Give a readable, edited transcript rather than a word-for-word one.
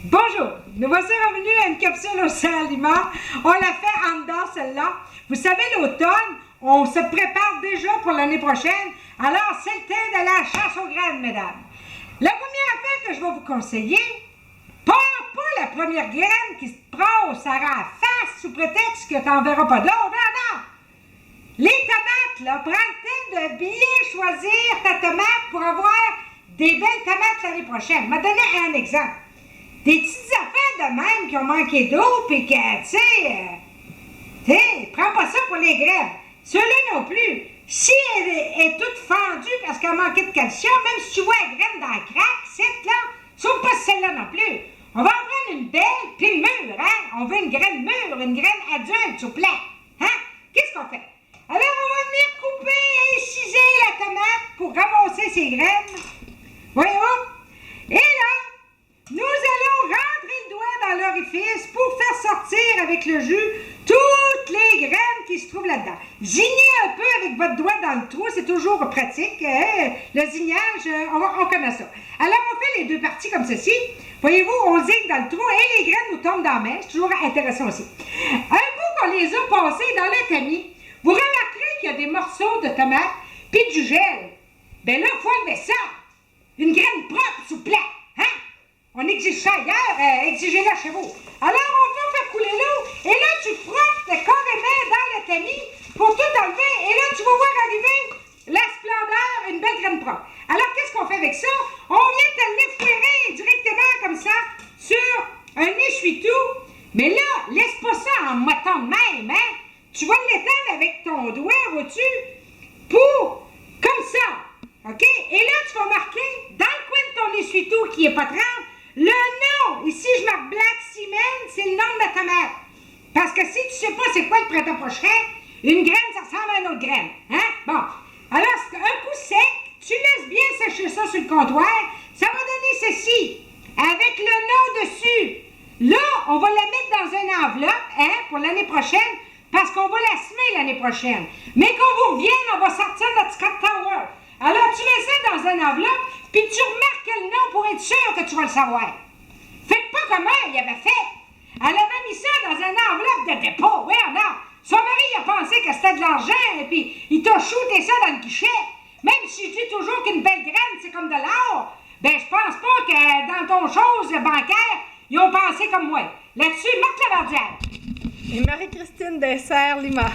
Bonjour, nous voici revenus à une capsule au aliments. On l'a fait en dedans celle-là. Vous savez, l'automne, on se prépare déjà pour l'année prochaine. Alors, c'est le temps de la chasse aux graines, mesdames. La première affaire que je vais vous conseiller, pas la première graine qui se prend au Sahara à face sous prétexte que tu n'en verras pas d'autres. Non! Les tomates, là, prends le temps de bien choisir ta tomate pour avoir des belles tomates l'année prochaine. Je vais donner un exemple. Des petites affaires de même qui ont manqué d'eau, puis que, tu sais, prends pas ça pour les graines. Ceux-là non plus. Si elle est toute fendue parce qu'elle manquait de calcium, même si tu vois la graine dans la craque, c'est là, sauf pas celle-là non plus. On va en prendre une belle, puis une mûre, hein? On veut une graine mûre, une graine adulte, s'il vous plaît. Hein? Qu'est-ce qu'on fait? Alors, on va venir couper et inciser la tomate pour ramasser ses graines. Voyez-vous? Et là, nous allons rentrer le doigt dans l'orifice pour faire sortir avec le jus toutes les graines qui se trouvent là-dedans. Zignez un peu avec votre doigt dans le trou, c'est toujours pratique. Le zignage, on connaît ça. Alors, on fait les deux parties comme ceci. Voyez-vous, on zigne dans le trou et les graines nous tombent dans la main. C'est toujours intéressant aussi. Un coup qu'on les a passées dans le tamis, vous remarquerez qu'il y a des morceaux de tomates puis du gel. Bien là, il faut enlever ça. Une graine propre, s'il vous plaît. Hein? On exige ça ailleurs, exigez-la chez vous. Alors, on va faire couler l'eau, et là, tu frottes carrément dans le tamis pour tout enlever, et là, tu vas voir arriver la splendeur, une belle graine propre. Alors, qu'est-ce qu'on fait avec ça? On vient te l'effleurer directement comme ça sur un essuie-tout, mais là, laisse pas ça en moton de même, hein? Tu vas l'étendre avec ton doigt, vois-tu, pour, comme ça, OK? Et là, tu vas marquer, dans le coin de ton essuie-tout qui est pas trempe, le nom, ici je marque Black Cement, c'est le nom de la tomate. Parce que si tu sais pas c'est quoi le printemps prochain, une graine ça ressemble à une autre graine. Hein? Bon, alors un coup sec, tu laisses bien sécher ça sur le comptoir, ça va donner ceci, avec le nom dessus. Là, on va la mettre dans une enveloppe, hein, pour l'année prochaine, parce qu'on va la semer l'année prochaine. Mais quand vous revienne, on va sortir notre Scott Tower. Alors, tu mets ça dans une enveloppe, puis tu remarques le nom pour être sûr que tu vas le savoir. Faites pas comme elle, il avait fait. Elle avait mis ça dans une enveloppe de dépôt. Oui, non. Son mari, il a pensé que c'était de l'argent, et puis il t'a shooté ça dans le guichet. Même si je dis toujours qu'une belle graine, c'est comme de l'or, ben je pense pas que dans ton chose bancaire, ils ont pensé comme moi. Là-dessus, Marc Lavardière. Et Marie-Christine Dessert-Lima.